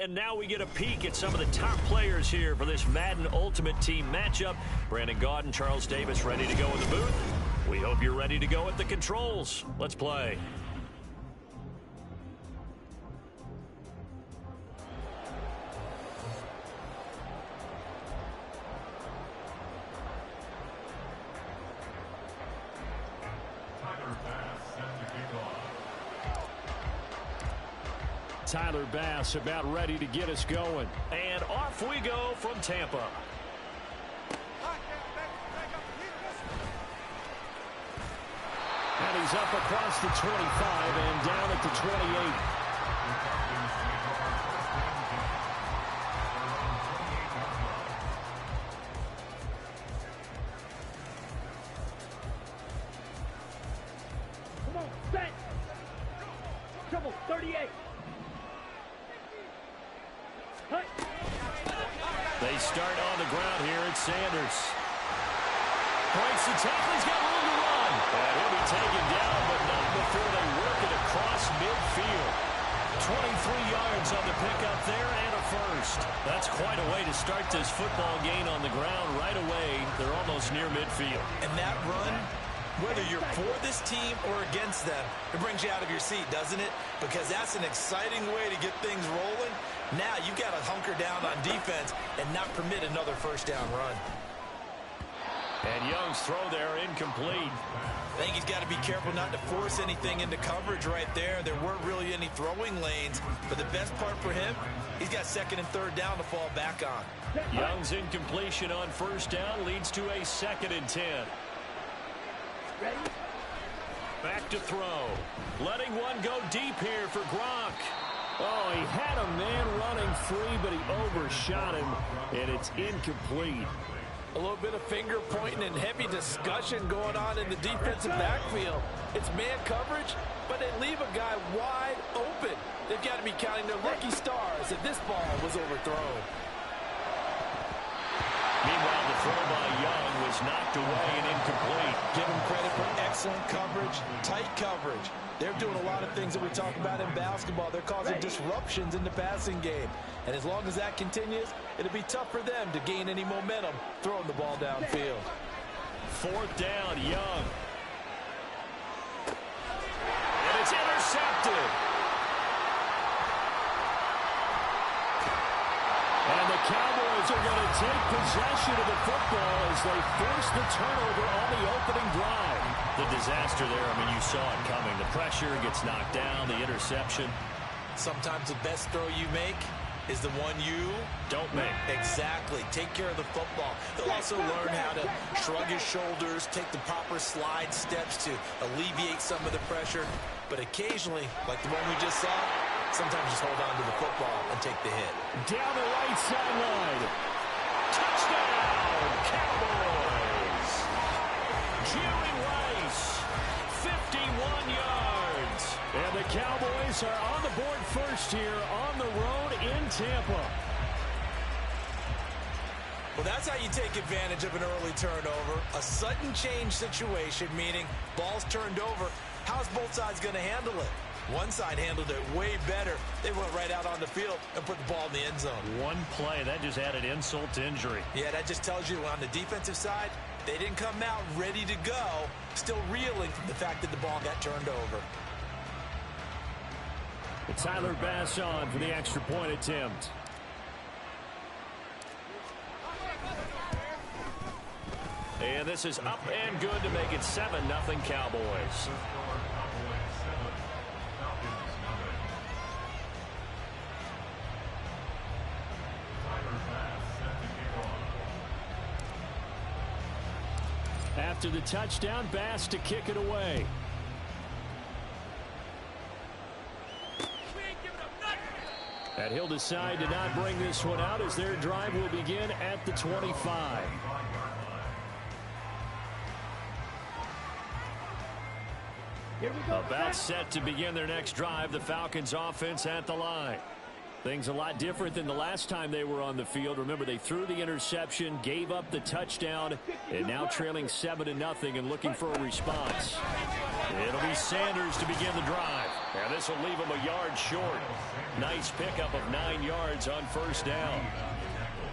And now we get a peek at some of the top players here for this Madden Ultimate Team matchup. Brandon Gaudin, Charles Davis ready to go in the booth. We hope you're ready to go at the controls. Let's play. Tyler Bass about ready to get us going. And off we go from Tampa. And he's up across the 25 and down at the 28. Come on, set. Trouble, 38. They start on the ground here at Sanders. Breaks the tackle. He's got room to run. And he'll be taken down, but not before they work it across midfield. 23 yards on the pickup there and a first. That's quite a way to start this football game on the ground right away. They're almost near midfield. And that run, whether you're for this team or against them, it brings you out of your seat, doesn't it? Because that's an exciting way to get things rolling. Now you've got to hunker down on defense and not permit another first down run. And Young's throw there incomplete. I think he's got to be careful not to force anything into coverage right there. There weren't really any throwing lanes, but the best part for him, he's got second and third down to fall back on. Young's incompletion on first down leads to a 2nd and 10. Ready? Back to throw. Letting one go deep here for Gronk. Oh, he had a man running free, but he overshot him, and it's incomplete. A little bit of finger pointing and heavy discussion going on in the defensive backfield. It's man coverage, but they leave a guy wide open. They've got to be counting their lucky stars that this ball was overthrown. Meanwhile, the throw by Young was knocked away and incomplete. Give him credit for excellent coverage, tight coverage. They're doing a lot of things that we talk about in basketball. They're causing disruptions in the passing game. And as long as that continues, it'll be tough for them to gain any momentum throwing the ball downfield. 4th down, Young. And it's intercepted. And the Cowboys are going to take possession of the football as they force the turnover on the opening drive. The disaster there, I mean, you saw it coming. The pressure gets knocked down, the interception. Sometimes the best throw you make is the one you don't make. Exactly. Take care of the football. He'll also learn how to shrug his shoulders, take the proper slide steps to alleviate some of the pressure. But occasionally, like the one we just saw, sometimes just hold on to the football and take the hit. Down the right sideline. Touchdown, Cowboys. Jerry Rice, 51 yards. And the Cowboys are on the board first here on the road in Tampa. Well, that's how you take advantage of an early turnover. A sudden change situation, meaning ball's turned over. How's both sides going to handle it? One side handled it way better. They went right out on the field and put the ball in the end zone. One play, that just added insult to injury. Yeah, that just tells you on the defensive side, they didn't come out ready to go, still reeling from the fact that the ball got turned over. Tyler Bass on for the extra point attempt. And this is up and good to make it 7-0 Cowboys. After the touchdown, Bass to kick it away. And he'll decide to not bring this one out as their drive will begin at the 25. About set to begin their next drive. The Falcons offense at the line. Things a lot different than the last time they were on the field. Remember, they threw the interception, gave up the touchdown, and now trailing 7-0 and looking for a response. It'll be Sanders to begin the drive. And this will leave him a yard short. Nice pickup of 9 yards on first down.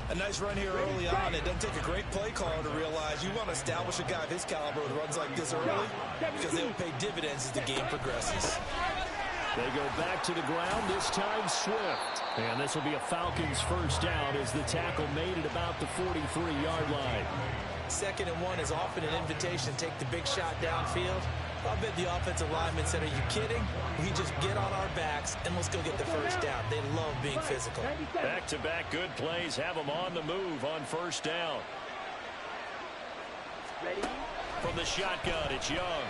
A nice run here early on. It doesn't take a great play caller to realize you want to establish a guy of his caliber with runs like this early because they'll pay dividends as the game progresses. They go back to the ground, this time Swift. And this will be a Falcons first down as the tackle made it about the 43-yard line. 2nd and 1 is often an invitation to take the big shot downfield. I bet the offensive lineman said, are you kidding? We just get on our backs and let's go get the first down. They love being physical. Back-to-back good plays have them on the move on first down. Ready? From the shotgun, it's Young.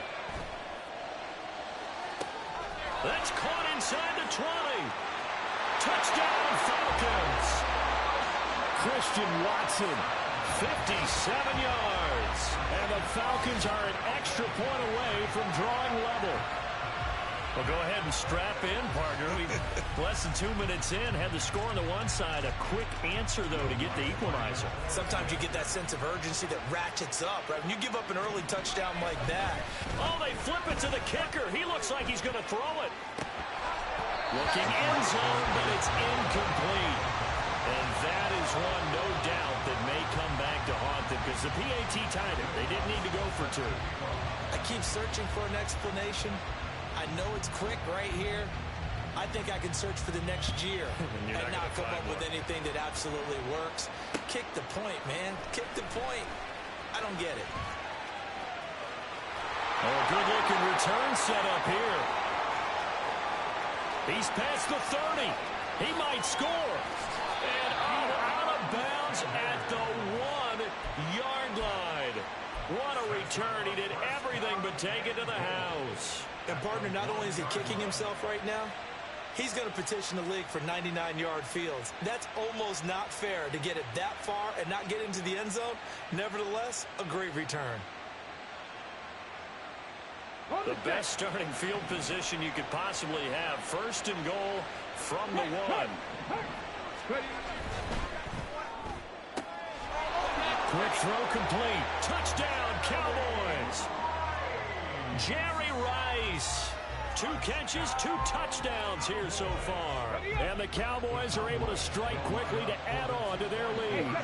That's caught inside the 20. Touchdown, Falcons. Christian Watson, 57 yards. And the Falcons are an extra point away from drawing level. Well, go ahead and strap in, partner. Less than 2 minutes in, had the score on the one side. A quick answer, though, to get the equalizer. Sometimes you get that sense of urgency that ratchets up, right? When you give up an early touchdown like that. Oh, they flip it to the kicker. He looks like he's going to throw it. Looking end zone, but it's incomplete. And that is one, no doubt, that may come back to haunt them because the PAT tied it. They didn't need to go for 2. I keep searching for an explanation. I know it's quick right here. I think I can search for the next year and not come up with anything that absolutely works. Kick the point, man. Kick the point. I don't get it. Oh, good-looking return set up here. He's past the 30. He might score. And out of bounds at the 1-yard line. What a return. He did everything but take it to the house. And, partner, not only is he kicking himself right now, he's going to petition the league for 99-yard fields. That's almost not fair to get it that far and not get into the end zone. Nevertheless, a great return. The best starting field position you could possibly have. 1st and goal from the 1. Quick throw complete. Touchdown, Cowboys. Jerry Rice. 2 catches, 2 touchdowns here so far. And the Cowboys are able to strike quickly to add on to their lead.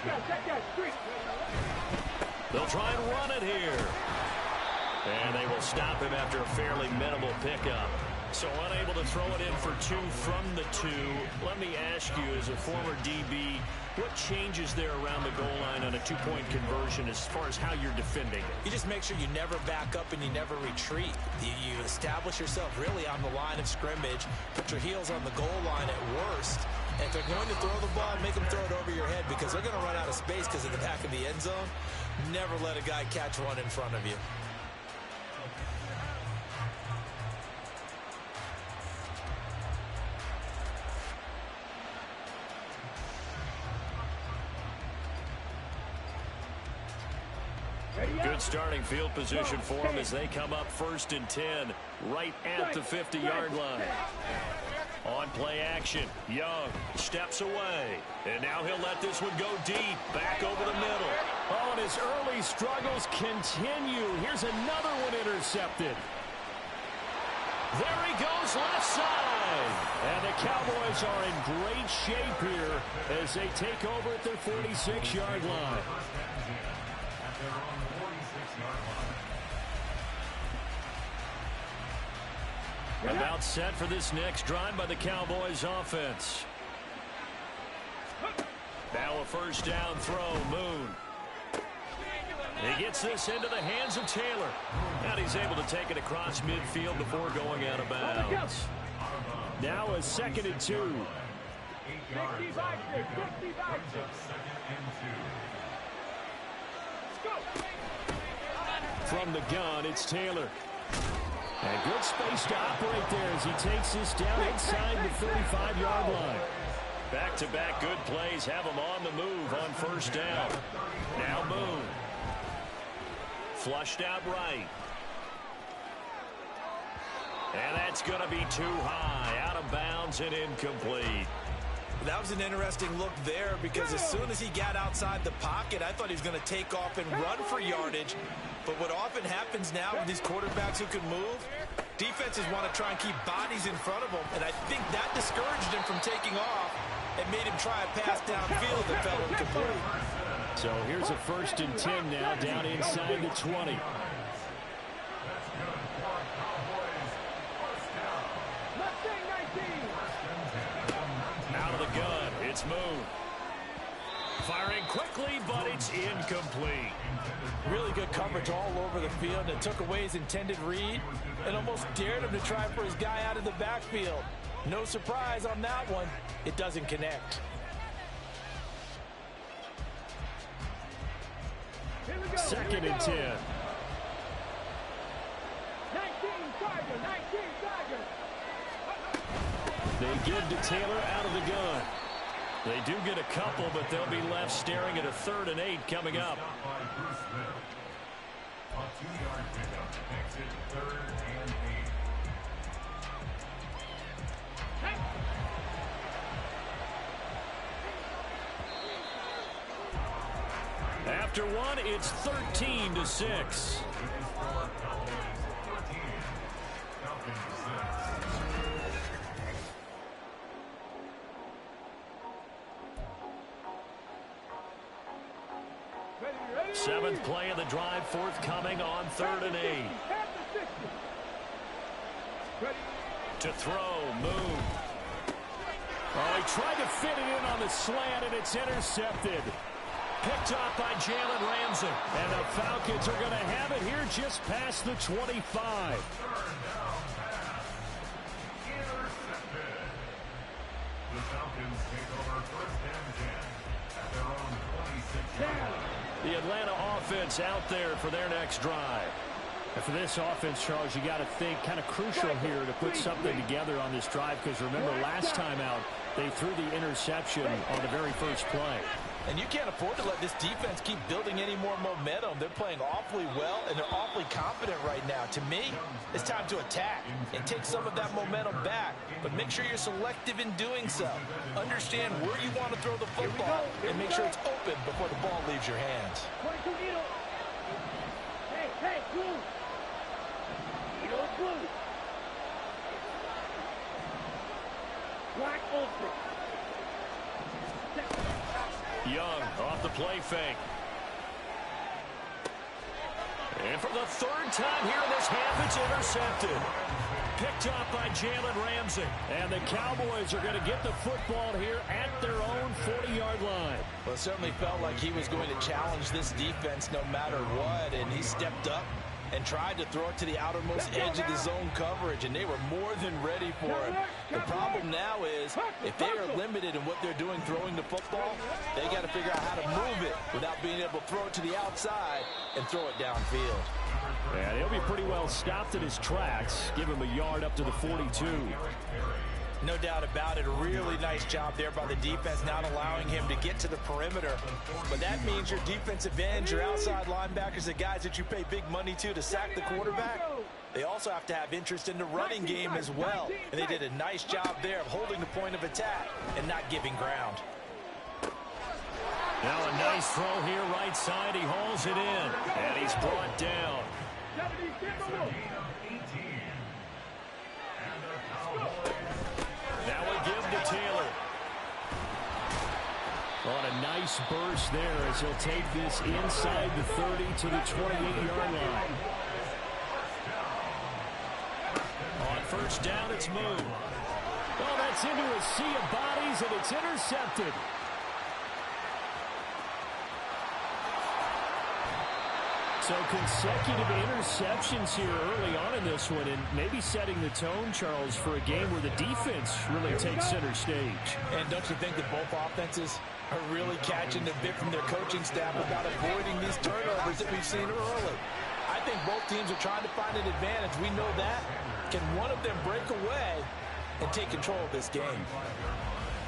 They'll try and run it here. And they will stop him after a fairly minimal pickup. So unable to throw it in for 2 from the 2. Let me ask you, as a former DB, what changes there around the goal line on a 2-point conversion as far as how you're defending it? You just make sure you never back up and you never retreat. You establish yourself really on the line of scrimmage. Put your heels on the goal line at worst. And if they're going to throw the ball, make them throw it over your head because they're going to run out of space because of the back of the end zone. Never let a guy catch one in front of you. Good starting field position for them as they come up 1st and 10 right at the 50-yard line. On play action, Young steps away. And now he'll let this one go deep, back over the middle. Oh, and his early struggles continue. Here's another one intercepted. There he goes, left side. And the Cowboys are in great shape here as they take over at their 46-yard line. About set for this next drive by the Cowboys offense. Now a first down throw, Moon. He gets this into the hands of Taylor. And he's able to take it across midfield before going out of bounds. Now a 2nd and 2. From the gun, it's Taylor. And good space to operate there as he takes this down inside the 35-yard line. Back-to-back good plays have him on the move on first down. Now Moon. Flushed out right. And that's going to be too high. Out of bounds and incomplete. That was an interesting look there because as soon as he got outside the pocket, I thought he was going to take off and run for yardage. But what often happens now with these quarterbacks who can move, Defenses want to try and keep bodies in front of them, and I think that discouraged him from taking off and made him try a pass downfield that fell incomplete. So here's a 1st and 10 now, down inside the 20. Out of the gun, it's moved. Firing quickly, but it's incomplete. Really good coverage all over the field, and it took away his intended read and almost dared him to try for his guy out of the backfield. No surprise on that one. It doesn't connect. 2nd and 10. 19 Tiger, 19 Tiger. They give to Taylor out of the gun. They do get a couple, but they'll be left staring at a 3rd and 8 coming up. A 2-yard pickup makes it 3rd and 8. After one, it's 13-6. Seventh play of the drive forthcoming on 3rd and 8. To throw, move. Oh, he tried to fit it in on the slant, and it's intercepted. Picked off by Jalen Ramsey. And the Falcons are going to have it here just past the 25. The Falcons take over 1st and 10 at their own 26-yard line. The Atlanta offense out there for their next drive. And for this offense, Charles, you got to think kind of crucial here to put something together on this drive, because remember last time out they threw the interception on the very first play. And you can't afford to let this defense keep building any more momentum. They're playing awfully well, and they're awfully confident right now. To me, it's time to attack and take some of that momentum back. But make sure you're selective in doing so. Understand where you want to throw the football, and make sure it's open before the ball leaves your hands. 22 Needle. Hey, blue. Needle, blue. Black ultra. Young off the play fake. And for the 3rd time here in this half, it's intercepted. Picked off by Jalen Ramsey. And the Cowboys are going to get the football here at their own 40-yard line. Well, it certainly felt like he was going to challenge this defense no matter what, and he stepped up and tried to throw it to the outermost edge of the zone coverage, and they were more than ready for him. The problem now is, if they are limited in what they're doing throwing the football, they got to figure out how to move it without being able to throw it to the outside and throw it downfield. And he'll be pretty well stopped in his tracks. Give him a yard up to the 42. No doubt about it. A really nice job there by the defense, not allowing him to get to the perimeter. But that means your defensive ends, your outside linebackers, the guys that you pay big money to sack the quarterback, they also have to have interest in the running game as well. And they did a nice job there of holding the point of attack and not giving ground. Now a nice throw here right side. He hauls it in. And he's brought down. Now we give to Taylor. On a nice burst there as he'll take this inside the 30 to the 28-yard line. On 1st down, it's moved. Well, that's into a sea of bodies, and it's intercepted. So consecutive interceptions here early on in this one, and maybe setting the tone, Charles, for a game where the defense really takes center stage. And don't you think that both offenses are really catching the bit from their coaching staff about avoiding these turnovers that we've seen early? I think both teams are trying to find an advantage. We know that. Can one of them break away and take control of this game?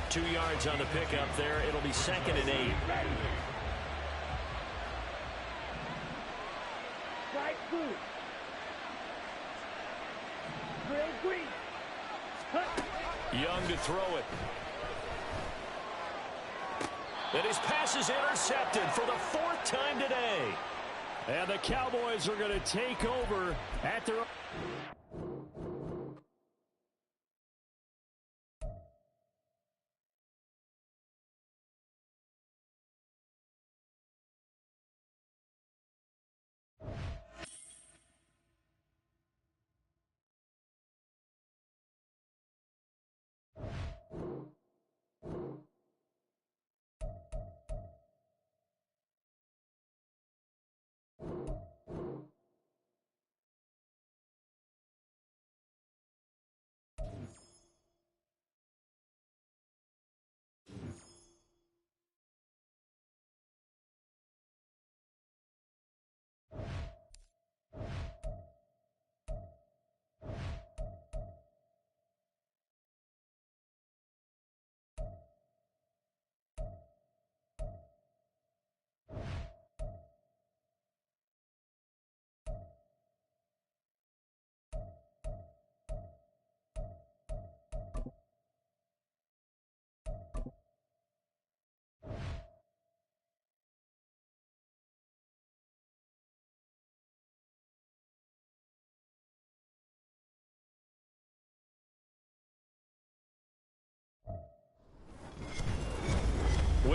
2 yards on the pickup there. It'll be 2nd and 8. Young to throw it. And his pass is intercepted for the 4th time today. And the Cowboys are going to take over at their...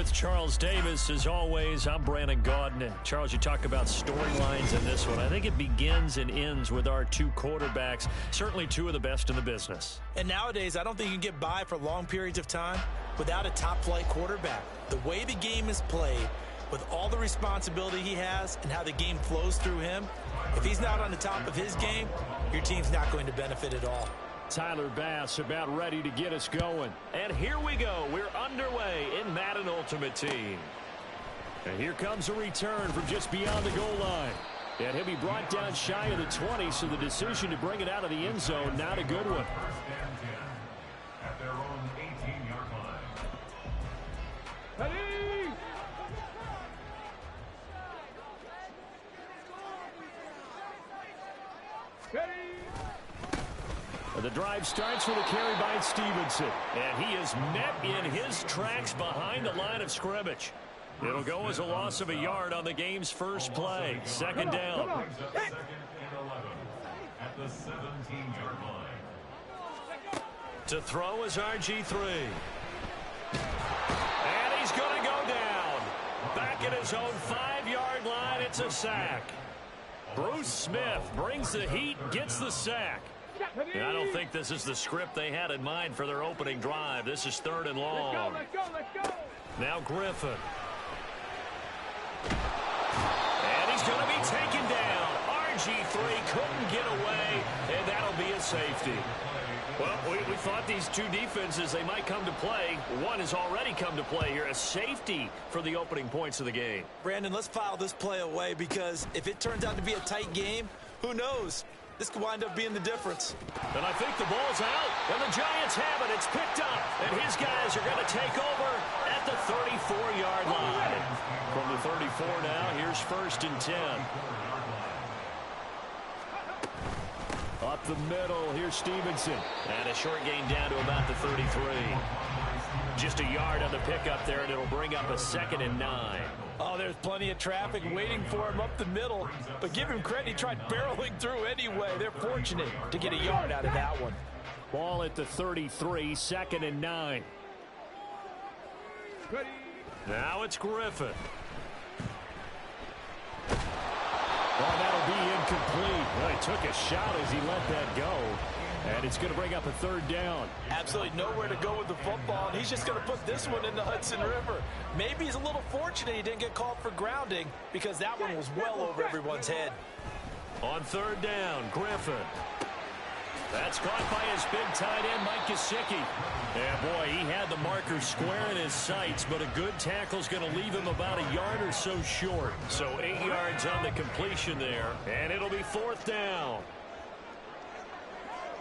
With Charles Davis, as always, I'm Brandon Gaudin. And Charles, you talk about storylines in this one. I think it begins and ends with our two quarterbacks, certainly two of the best in the business. And nowadays, I don't think you can get by for long periods of time without a top-flight quarterback. The way the game is played, with all the responsibility he has and how the game flows through him, if he's not on the top of his game, your team's not going to benefit at all. Tyler Bass about ready to get us going. And here we go. We're underway in Madden Ultimate Team. And here comes a return from just beyond the goal line. And he'll be brought down shy of the 20, so the decision to bring it out of the end zone, not a good one. First and 10 at their own 18-yard line. Ready? Ready? The drive starts with a carry by Stevenson. And he is met in his tracks behind the line of scrimmage. It'll go as a loss of a yard on the game's first play. Second down. Second and 11 at the 17-yard line. To throw is RG3. And he's going to go down. Back at his own 5-yard line, it's a sack. Bruce Smith brings the heat, gets the sack. And I don't think this is the script they had in mind for their opening drive. This is third and long. Let's go. Now Griffin. And he's going to be taken down. RG3 couldn't get away, and that'll be a safety. Well, we thought these two defenses, they might come to play. One has already come to play here, a safety for the opening points of the game. Brandon, let's file this play away, because if it turns out to be a tight game, who knows? This could wind up being the difference. And I think the ball's out, and the Giants have it. It's picked up, and his guys are going to take over at the 34-yard line. From the 34 now, here's first and 10. Up the middle, here's Stevenson. And a short gain down to about the 33. Just a yard on the pickup there, and it'll bring up a 2nd and 9. Oh, there's plenty of traffic waiting for him up the middle. But give him credit, he tried barreling through anyway. They're fortunate to get a yard out of that one. Ball at the 33, 2nd and 9. Ready? Now it's Griffin. Well, that'll be incomplete. Well, he took a shot as he let that go. And it's going to bring up a 3rd down. Absolutely nowhere to go with the football, and he's just going to put this one in the Hudson River. Maybe he's a little fortunate he didn't get called for grounding, because that one was well over everyone's head. On 3rd down, Griffin. That's caught by his big tight end, Mike Gesicki. Yeah, boy, he had the marker square in his sights, but a good tackle's going to leave him about a yard or so short. So 8 yards on the completion there, and it'll be 4th down.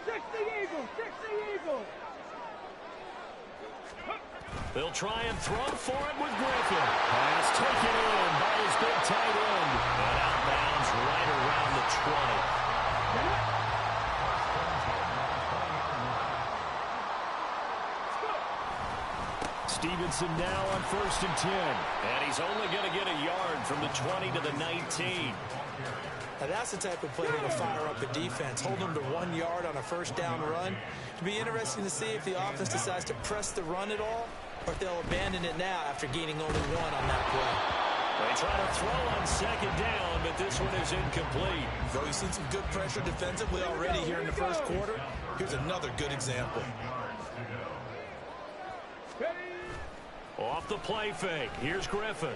60 Eagles. They'll try and throw for it with Griffin. Pass taken in by his big tight end. And outbounds right around the 20. Stevenson now on 1st and 10. And he's only going to get a yard from the 20 to the 19. Now that's the type of play that'll fire up the defense. Hold them to 1 yard on a 1st down run. It'll be interesting to see if the offense decides to press the run at all, or if they'll abandon it now after gaining only 1 on that play. They try to throw on 2nd down, but this one is incomplete. Though he's seen some good pressure defensively already here in the 1st quarter, here's another good example. Off the play fake. Here's Griffin.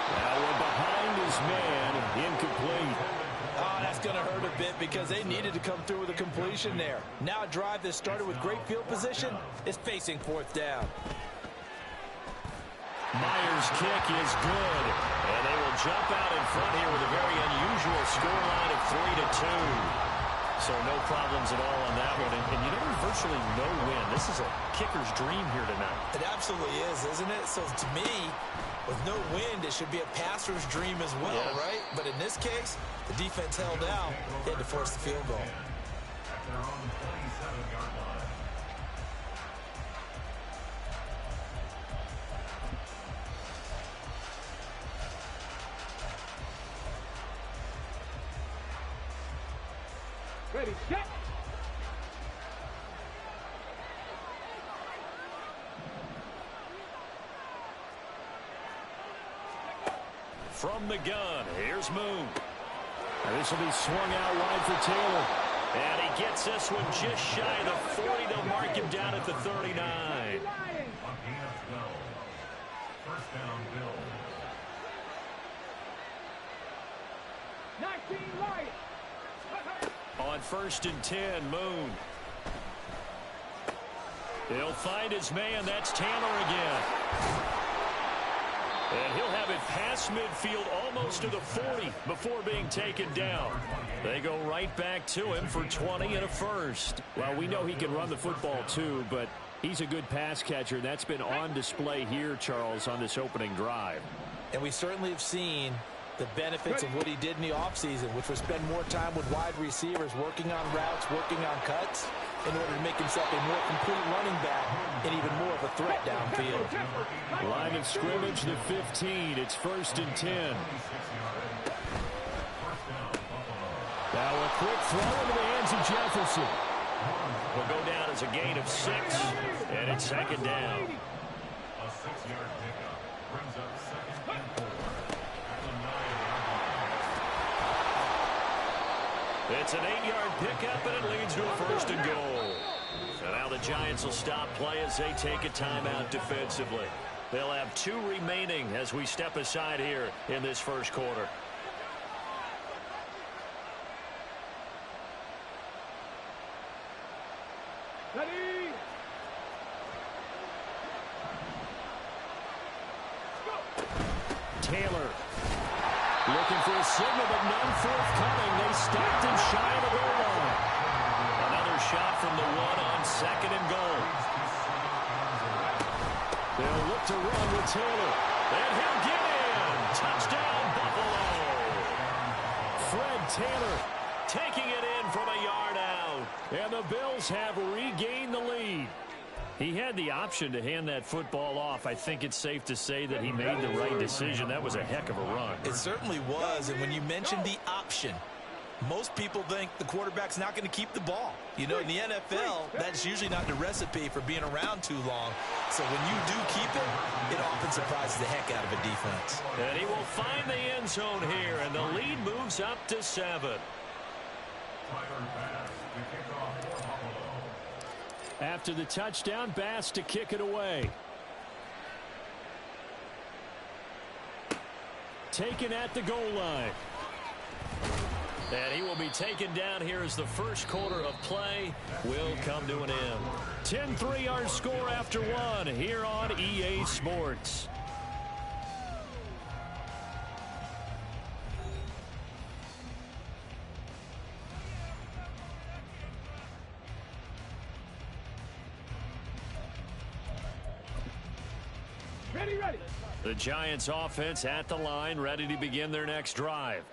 That one behind his man, incomplete. Oh, that's going to hurt a bit, because they needed to come through with a completion there. Now a drive that started with great field position is facing 4th down. Myers' kick is good, and they will jump out in front here with a very unusual scoreline of 3-2. So no problems at all on that one, and you know, virtually no win. This is a kicker's dream here tonight. It absolutely is, isn't it? So to me, with no wind, it should be a passer's dream as well, right? But in this case, the defense held out. They had to force the field goal. At their own 27-yard line. Ready, set. from the gun. Here's Moon. And this will be swung out wide for Taylor. And he gets this one just shy of the 40. They'll mark him down at the 39. On Ian's Bell. First down, Bill. 19 Lions. On 1st and 10, Moon. He'll find his man. That's Taylor again. And he'll have it past midfield almost to the 40 before being taken down. They go right back to him for 20 and a first. Well, we know he can run the football too, but he's a good pass catcher. That's been on display here, Charles, on this opening drive. And we certainly have seen the benefits of what he did in the offseason, which was spend more time with wide receivers, working on routes, working on cuts, in order to make himself a more complete running back and even more of a threat downfield. Line of scrimmage, the 15. It's 1st and 10. Now a quick throw into the hands of Jefferson. Will go down as a gain of 6, and it's 2nd down. A 6-yard pickup brings up 2nd and 4 at the 9-yard line. It's an 8-yard pickup, and it leads to a 1st and goal. So now the Giants will stop play as they take a timeout defensively. They'll have 2 remaining as we step aside here in this first quarter. Ready. Taylor looking for a signal, but none forthcoming. They stopped him shy of the goal line. Another shot from the 1 on 2nd and goal. They'll look to run with Taylor. And he'll get in. Touchdown, Buffalo. Fred Taylor taking it in from a yard out. And the Bills have regained the lead. He had the option to hand that football off. I think it's safe to say that he made the right decision. That was a heck of a run. It certainly was, and when you mentioned the option, most people think the quarterback's not going to keep the ball. You know, in the NFL, that's usually not the recipe for being around too long. So when you do keep it, it often surprises the heck out of a defense. And he will find the end zone here, and the lead moves up to 7. Tyler Bass to kick off for Buffalo. After the touchdown, Bass to kick it away. Taken at the goal line. And he will be taken down here as the first quarter of play will come to an end. 10-3 our score after 1 here on EA Sports. Ready. The Giants offense at the line, ready to begin their next drive.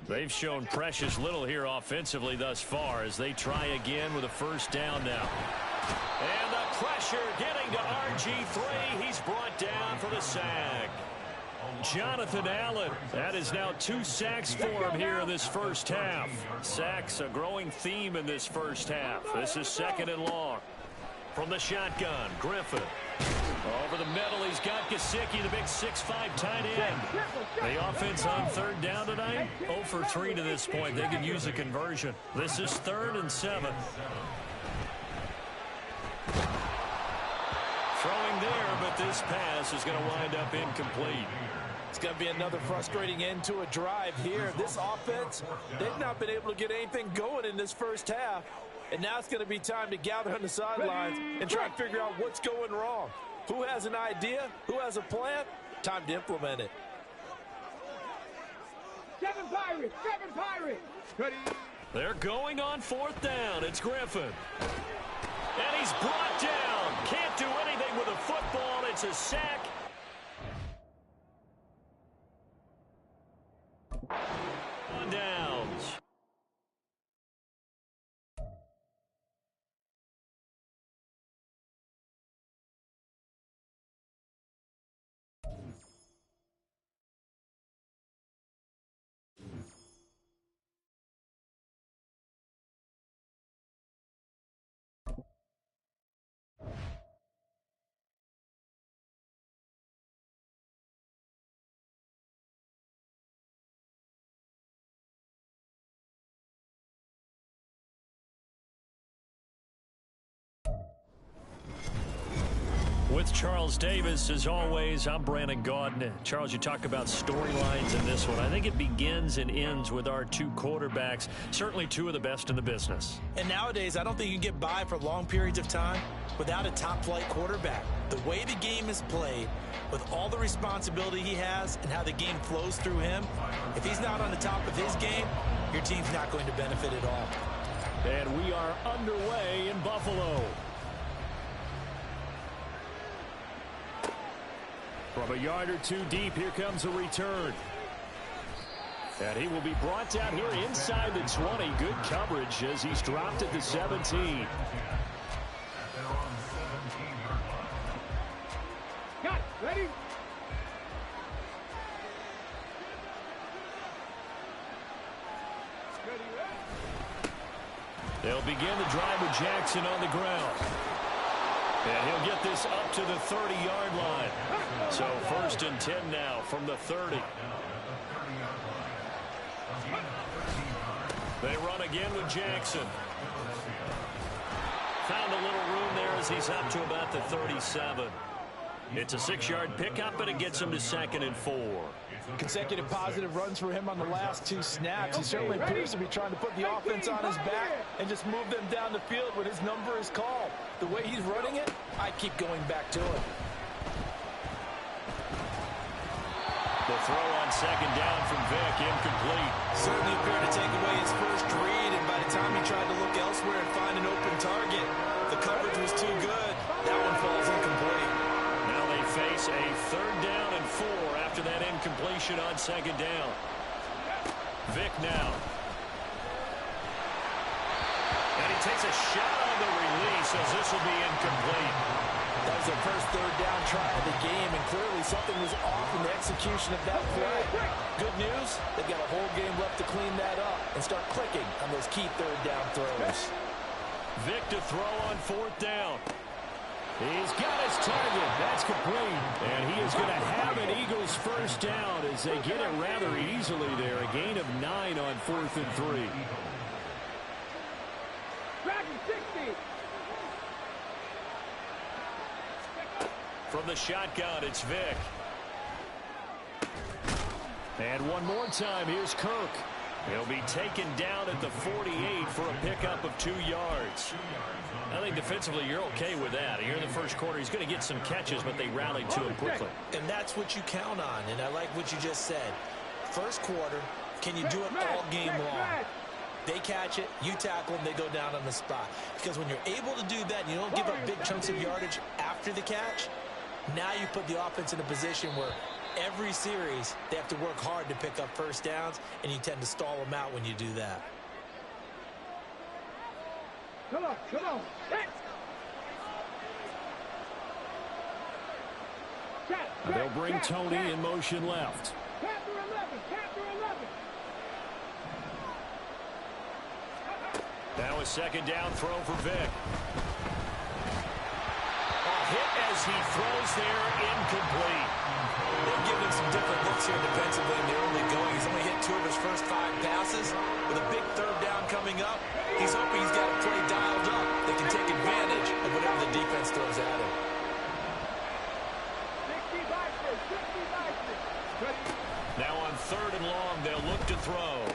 They've shown precious little here offensively thus far as they try again with a first down now. And the pressure getting to RG3. He's brought down for the sack. Jonathan Allen, that is now 2 sacks for him here in this first half. Sacks a growing theme in this first half. This is 2nd and long. From the shotgun, Griffin. Over the middle, he's got Gesicki, the big 6'5" tight end. The offense on 3rd down tonight, 0 for 3 to this point. They could use a conversion. This is 3rd and 7. Throwing there, but this pass is going to wind up incomplete. It's going to be another frustrating end to a drive here. This offense, they've not been able to get anything going in this first half. And now it's going to be time to gather on the sidelines and try to figure out what's going wrong. Who has an idea? Who has a plan? Time to implement it. 7 Pirates. Ready. They're going on 4th down. It's Griffin. And he's brought down. Can't do anything with a football. It's a sack. On downs. with Charles Davis. As always, I'm Brandon Gaudin. Charles, you talk about storylines in this one. I think it begins and ends with our two quarterbacks, certainly two of the best in the business. And nowadays, I don't think you can get by for long periods of time without a top-flight quarterback. The way the game is played, with all the responsibility he has and how the game flows through him, if he's not on the top of his game, your team's not going to benefit at all. And we are underway in Buffalo. From a yard or two deep, here comes a return. And he will be brought down here inside the 20. Good coverage as he's dropped at the 17. Got it. Ready? They'll begin the drive with Jackson on the ground. And he'll get this up to the 30-yard line. So 1st and 10 now from the 30. They run again with Jackson. Found a little room there as he's up to about the 37. It's a 6-yard pickup, but it gets him to 2nd and 4. Consecutive positive runs for him on the last 2 snaps. He certainly appears to be trying to put the offense on his back and just move them down the field when his number is called. The way he's running it, I keep going back to it. The throw on 2nd down from Vick, incomplete. Certainly appeared to take away his first read, and by the time he tried to look elsewhere and find an open target, the coverage was too good. That one falls incomplete. Now they face a 3rd down and 4 after that incompletion on 2nd down. Vick now. And he takes a shot on the release as this will be incomplete. That was their first 3rd down try of the game, and clearly something was off in the execution of that play. Good news, they've got a whole game left to clean that up and start clicking on those key 3rd down throws. Vick to throw on 4th down. He's got his target. That's complete. And he is going to have an Eagles first down as they get it rather easily there. A gain of 9 on 4th and 3. Dragon 60. From the shotgun, it's Vick. And one more time, here's Kirk. He'll be taken down at the 48 for a pickup of 2 yards. I think defensively you're okay with that. Here in the first quarter, he's going to get some catches, but they rallied to him quickly. And that's what you count on, and I like what you just said. First quarter, can you do it all game long? They catch it, you tackle them, they go down on the spot. Because when you're able to do that and you don't give up big chunks of yardage after the catch, now you put the offense in a position where every series they have to work hard to pick up first downs, and you tend to stall them out when you do that. Come on, come on. They'll bring Tony in motion left. Capture 11, capture 11. Now a 2nd down throw for Vick. A hit as he throws there, incomplete. They've given him some different looks here defensively in the early going. He's only hit 2 of his first 5 passes. With a big 3rd down coming up, he's hoping he's got a play dialed up that can take advantage of whatever the defense throws at him. 60 boxes, 60 boxes. Now on 3rd and long, they'll look to throw.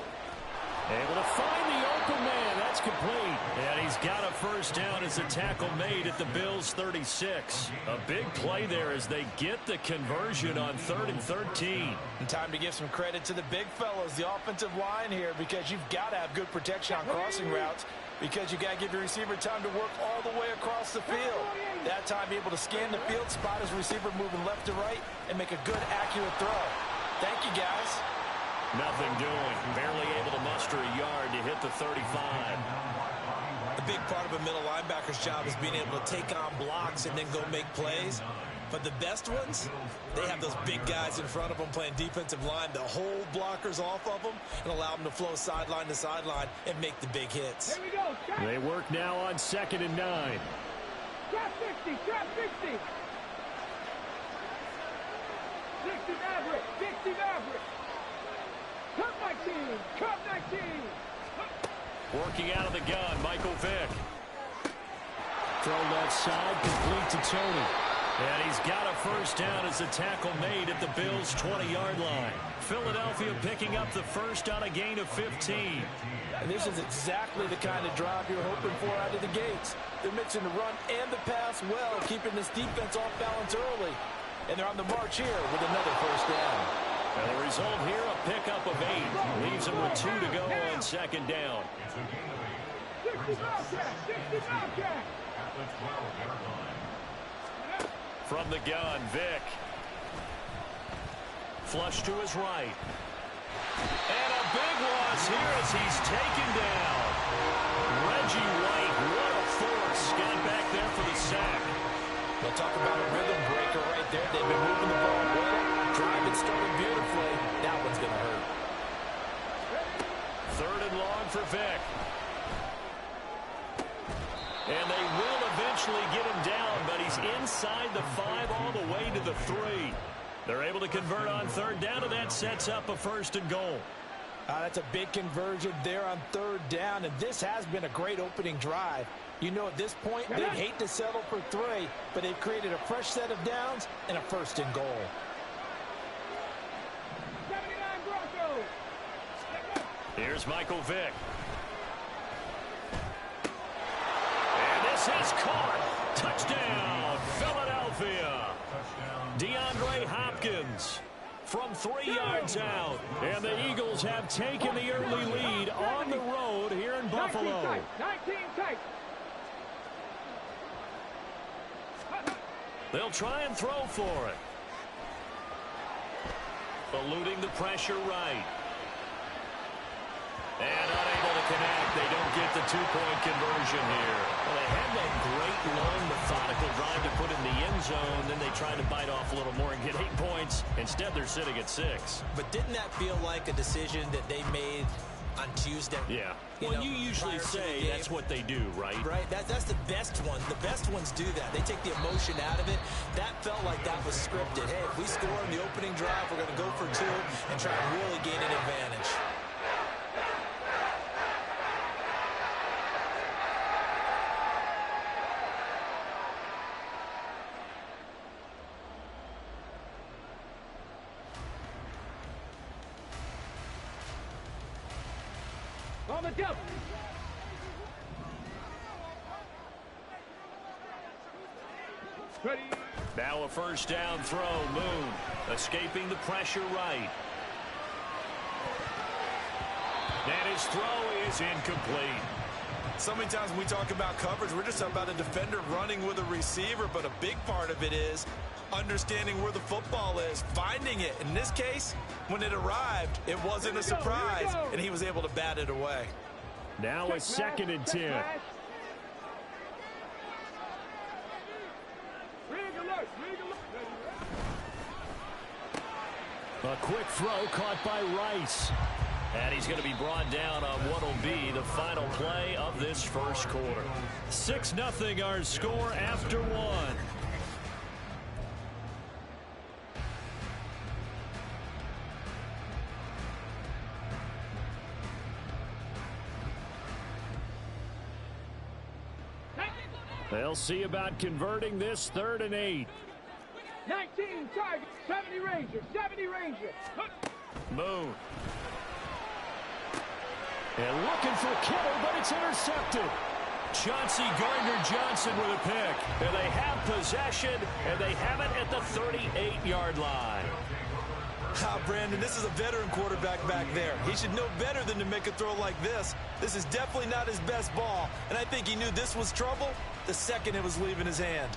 Able to find the open man. That's complete. And he's got a first down as a tackle made at the Bills' 36. A big play there as they get the conversion on 3rd and 13. And time to give some credit to the big fellows, the offensive line here, because you've got to have good protection on crossing routes, because you've got to give your receiver time to work all the way across the field. That time, be able to scan the field, spot his receiver moving left to right, and make a good, accurate throw. Thank you, guys. Nothing doing. Barely able to muster a yard to hit the 35. A big part of a middle linebacker's job is being able to take on blocks and then go make plays. But the best ones, they have those big guys in front of them playing defensive line to hold blockers off of them and allow them to flow sideline to sideline and make the big hits. Here we go. Trap. They work now on 2nd and 9. Trap 60, trap 60. 60 Maverick, 60 Maverick. Cut 19, cut 19. Working out of the gun, Michael Vick. Throw left side, complete to Tony. And he's got a first down as a tackle made at the Bills' 20-yard line. Philadelphia picking up the first on a gain of 15. And this is exactly the kind of drive you're hoping for out of the gates. They're mixing the run and the pass well, keeping this defense off balance early. And they're on the march here with another first down. And the result here, a pickup of 8. Leaves them with 2 to go on second down. It's a gain of 8. 60 Bobcat. At the 12-yard line. From the gun, Vick. Flush to his right. And a big loss here as he's taken down. Reggie White, what a force. Got back there for the sack. They'll talk about a rhythm breaker right there. They've been moving the ball well. Drive it started beautifully. That one's going to hurt. 3rd and long for Vick. And they will eventually get him down, but he's inside the 5 all the way to the 3. They're able to convert on 3rd down, and that sets up a 1st and goal. That's a big conversion there on 3rd down, and this has been a great opening drive. You know, at this point, they'd hate to settle for 3, but they've created a fresh set of downs and a 1st and goal. 79 Broncos. Here's Michael Vick. And this is caught. Touchdown, Philadelphia. DeAndre Hopkins from 3 yards out. And the Eagles have taken the early lead on the road here in Buffalo. 19 tight. They'll try and throw for it. Eluding the pressure right. And unable to connect. They don't get the 2-point conversion here. Well, they had that great, long, methodical drive to put in the end zone. Then they tried to bite off a little more and get 8 points. Instead, they're sitting at 6. But didn't that feel like a decision that they made on Tuesday? Yeah. Well, you usually say that's what they do, right? Right. That's the best one. The best ones do that. They take the emotion out of it. That felt like that was scripted. Hey, if we score in the opening drive, we're going to go for 2 and try and really gain an advantage. On the double. Ready. Now a first down throw. Moon escaping the pressure right. And his throw is incomplete. So many times when we talk about coverage, we're just talking about a defender running with a receiver, but a big part of it is understanding where the football is, finding it. In this case, when it arrived, it wasn't a surprise, and he was able to bat it away. Now a 2nd and 10. A quick throw caught by Rice. And he's going to be brought down on what will be the final play of this first quarter. 6-0 our score after 1. They'll see about converting this 3rd and 8. 19 target, 70 Ranger, 70 Ranger. Moon. And looking for Kittle, but it's intercepted. Chauncey Gardner-Johnson with a pick. And they have possession, and they have it at the 38-yard line. Brandon, this is a veteran quarterback back there. He should know better than to make a throw like this. This is definitely not his best ball, and I think he knew this was trouble the second it was leaving his hand.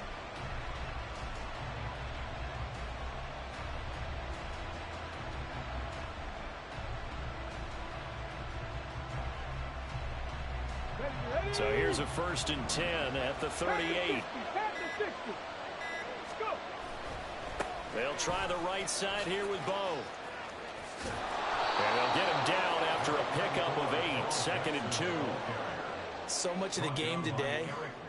So here's a 1st and 10 at the 38. They'll try the right side here with Bo. And they'll get him down after a pickup of 8. 2nd and 2. So much of the game today,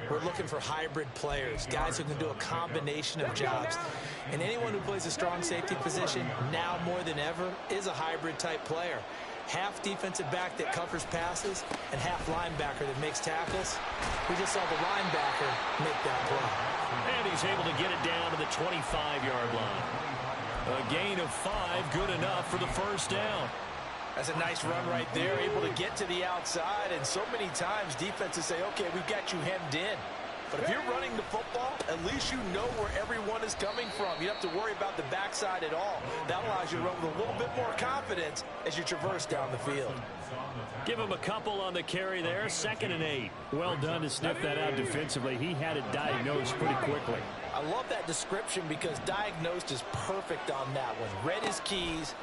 we're looking for hybrid players, guys who can do a combination of jobs. And anyone who plays a strong safety position, now more than ever, is a hybrid type player. Half defensive back that covers passes and half linebacker that makes tackles. We just saw the linebacker make that play. And he's able to get it down to the 25-yard line. A gain of 5, good enough for the first down. That's a nice run right there, able to get to the outside. And so many times defenses say, okay, we've got you hemmed in. But if you're running the football, at least you know where everyone is coming from. You don't have to worry about the backside at all. That allows you to run with a little bit more confidence as you traverse down the field. Give him a couple on the carry there, 2nd and 8. Well done to sniff that out defensively. He had it diagnosed pretty quickly. I love that description because diagnosed is perfect on that one. Read his keys,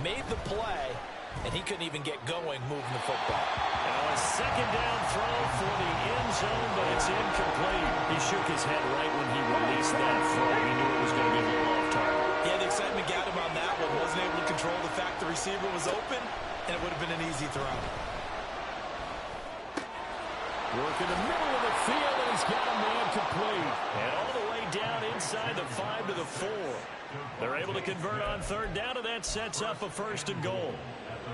made the play, and he couldn't even get going moving the football. Now a 2nd down throw for the end zone, but it's incomplete. He shook his head right when he released that throw. He knew it was going to be a little off target. Yeah, the excitement got him on that one. Wasn't able to control the fact the receiver was open, and it would have been an easy throw. Work in the middle of the field, and he's got a man complete. And all the way down inside the 5 to the 4. They're able to convert on 3rd down, and that sets up a 1st and goal.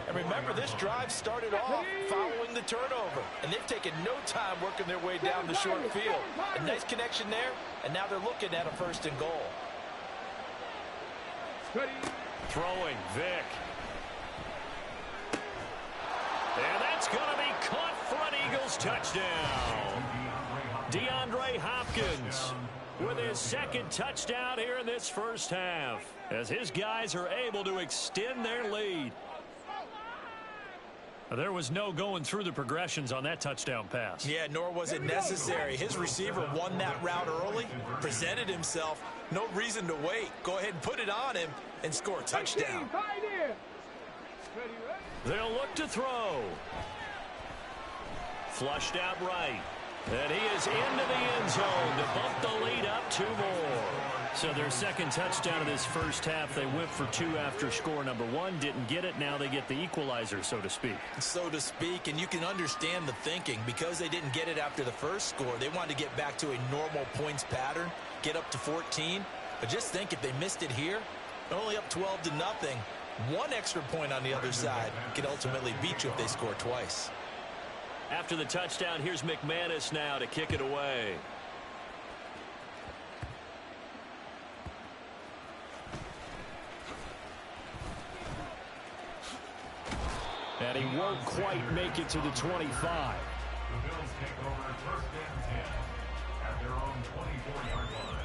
And remember, this drive started off following the turnover. And they've taken no time working their way down the short field. A nice connection there, and now they're looking at a 1st and goal. Throwing, Vick. And that's going to be caught for an Eagles touchdown. DeAndre Hopkins with his 2nd touchdown here in this first half, as his guys are able to extend their lead. There was no going through the progressions on that touchdown pass. Yeah, nor was it necessary. His receiver won that route early, presented himself. No reason to wait. Go ahead and put it on him and score a touchdown. They'll look to throw. Flushed out right. And he is into the end zone to bump the lead up 2 more. So their 2nd touchdown of this first half. They went for 2 after score number 1. Didn't get it. Now they get the equalizer, so to speak. So to speak, and you can understand the thinking. Because they didn't get it after the first score, they wanted to get back to a normal points pattern, get up to 14. But just think, if they missed it here, they're only up 12 to nothing. 1 extra point on the other side could ultimately beat you if they score twice. After the touchdown, here's McManus now to kick it away. And he won't quite make it to the 25. The Bills take over 1st and 10 at their own 24-yard line.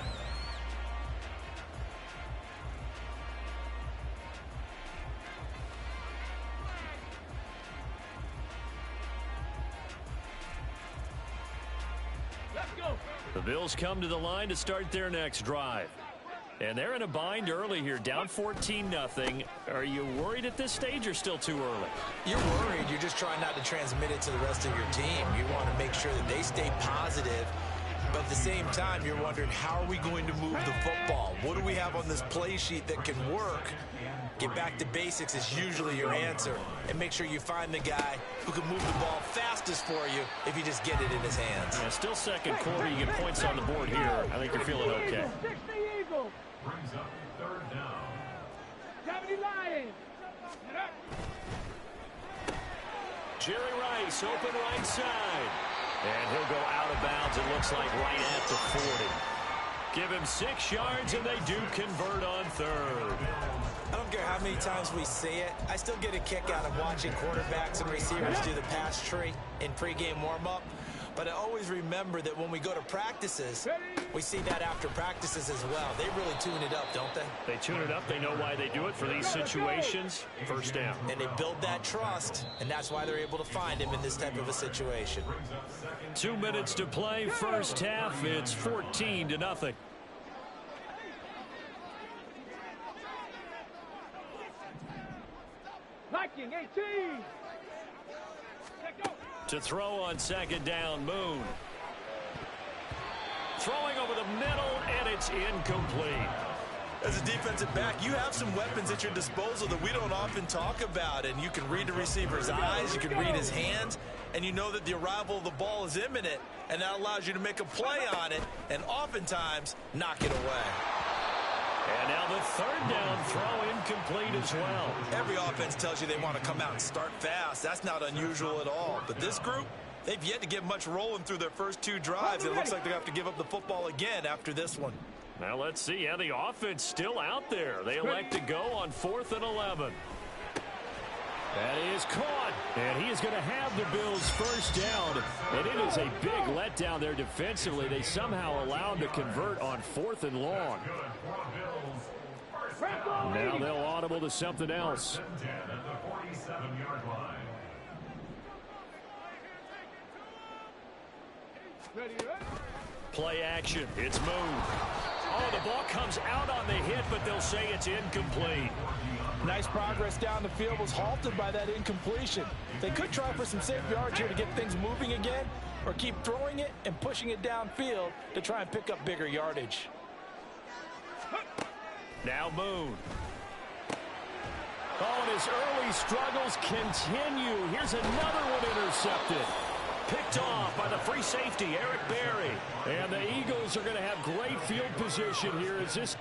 The Bills come to the line to start their next drive. And they're in a bind early here, down 14-0. Are you worried at this stage or still too early? You're worried. You're just trying not to transmit it to the rest of your team. You want to make sure that they stay positive. But at the same time, you're wondering, how are we going to move the football? What do we have on this play sheet that can work? Get back to basics is usually your answer. And make sure you find the guy who can move the ball fastest for you if you just get it in his hands. Yeah, still 2nd quarter. You get points on the board here. I think you're feeling okay. Brings up 3rd down. Jerry Rice, open right side. And he'll go out of bounds, it looks like, right at the 40. Give him 6 yards, and they do convert on 3rd. I don't care how many times we say it. I still get a kick out of watching quarterbacks and receivers do the pass tree in pregame warm-up. But I always remember that when we go to practices, we see that after practices as well. They really tune it up, don't they? They tune it up. They know why they do it for these situations. 1st down. And they build that trust, and that's why they're able to find him in this type of a situation. 2 minutes to play, first half. It's 14-0. Viking 18. To throw on 2nd down, Moon. Throwing over the middle, and it's incomplete. As a defensive back, you have some weapons at your disposal that we don't often talk about. And you can read the receiver's eyes, you can read his hands, and you know that the arrival of the ball is imminent. And that allows you to make a play on it and oftentimes knock it away. And now the 3rd down throw incomplete as well. Every offense tells you they want to come out and start fast. That's not unusual at all. But this group, They've yet to get much rolling through their first 2 drives. It looks like they're going to have to give up the football again after this one. Now let's see. Yeah, the offense still out there. They elect to go on 4th and 11. That is caught. And he is going to have the Bills first down. And it is a big letdown there defensively. They somehow allowed to convert on 4th and long. Now they'll audible to something else. Play action. It's moved. Oh, the ball comes out on the hit, but they'll say it's incomplete. Nice progress down the field was halted by that incompletion. They could try for some safe yards here to get things moving again, or keep throwing it and pushing it downfield to try and pick up bigger yardage. Now Moon. Oh, and his early struggles continue. Here's another one intercepted. Picked off by the free safety, Eric Berry. And the Eagles are going to have great field position here as this...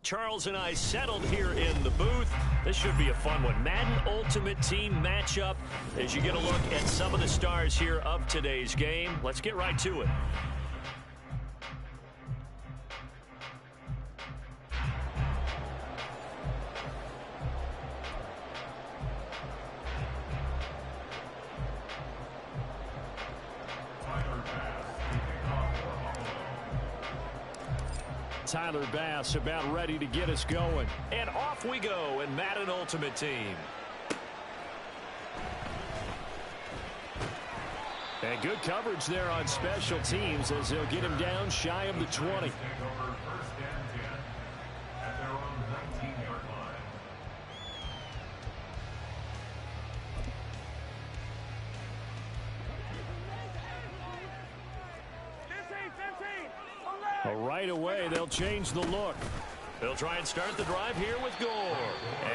Charles and I settled here in the booth. This should be a fun one. Madden Ultimate Team matchup as you get a look at some of the stars here of today's game. Let's get right to it. Tyler Bass about ready to get us going. And off we go in Madden Ultimate Team. And good coverage there on special teams as they'll get him down shy of the 20. Right away, they'll change the look. They'll try and start the drive here with Gore.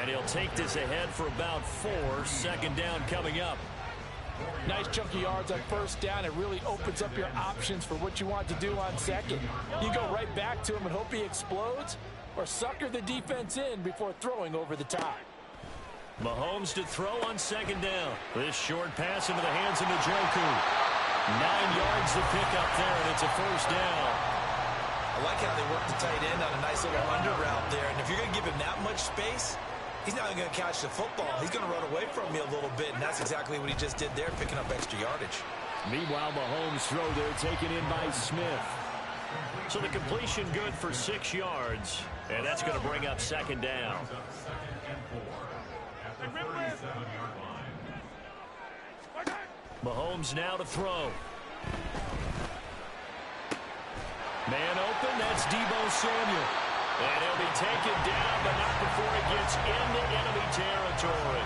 And he'll take this ahead for about 4. Second down coming up. Nice chunky yards on first down. It really opens up your options for what you want to do on second. You go right back to him and hope he explodes, or sucker the defense in before throwing over the top. Mahomes to throw on second down. This short pass into the hands of Njoku. 9 yards to pick up there, and it's a first down. I like how they work the tight end on a nice little under route there. And if you're going to give him that much space, he's not going to catch the football. He's going to run away from me a little bit, and that's exactly what he just did there, picking up extra yardage. Meanwhile, Mahomes' throw there taken in by Smith. So the completion good for 6 yards, and that's going to bring up second down. Mahomes now to throw. Man open, that's Deebo Samuel. And he'll be taken down, but not before he gets into enemy territory.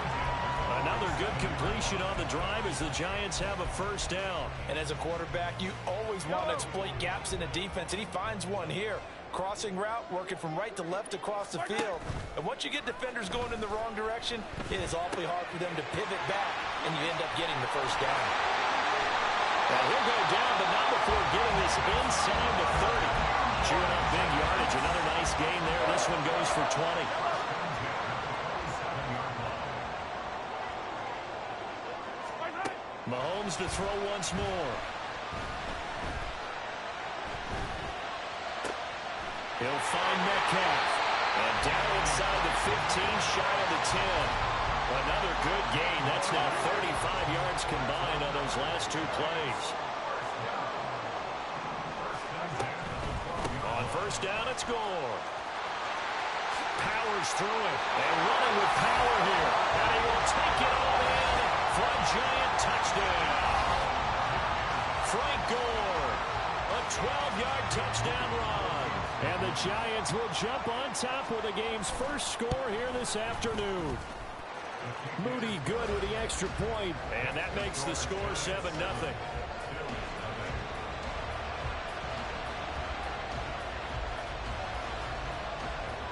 Another good completion on the drive as the Giants have a first down. And as a quarterback, you always want to exploit gaps in the defense, and he finds one here. Crossing route, working from right to left across the field. And once you get defenders going in the wrong direction, it is awfully hard for them to pivot back, and you end up getting the first down. Well, he'll go down, but not before getting this inside the 30. Chewing up big yardage. Another nice gain there. This one goes for 20. Mahomes to throw once more. He'll find Metcalf. And down inside the 15, shy of the 10. Another good gain That's now 35 yards combined on those last two plays. On first down, it's Gore. Powers through it. And running with power here. And he will take it all in for a giant touchdown. Frank Gore. A 12-yard touchdown run. And the Giants will jump on top with the game's first score here this afternoon. Moody good with the extra point. And that makes the score 7-0.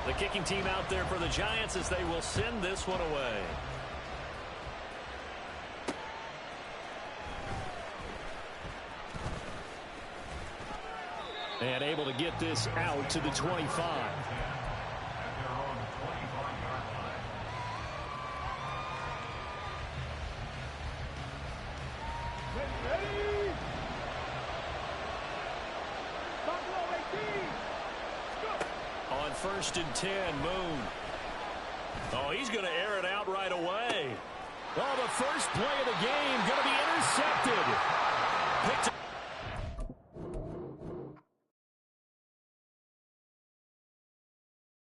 The kicking team out there for the Giants as they will send this one away. And able to get this out to the 25. On first and 10, Moon. Oh, he's going to air it out right away. Oh, the first play of the game going to be intercepted. Picked up.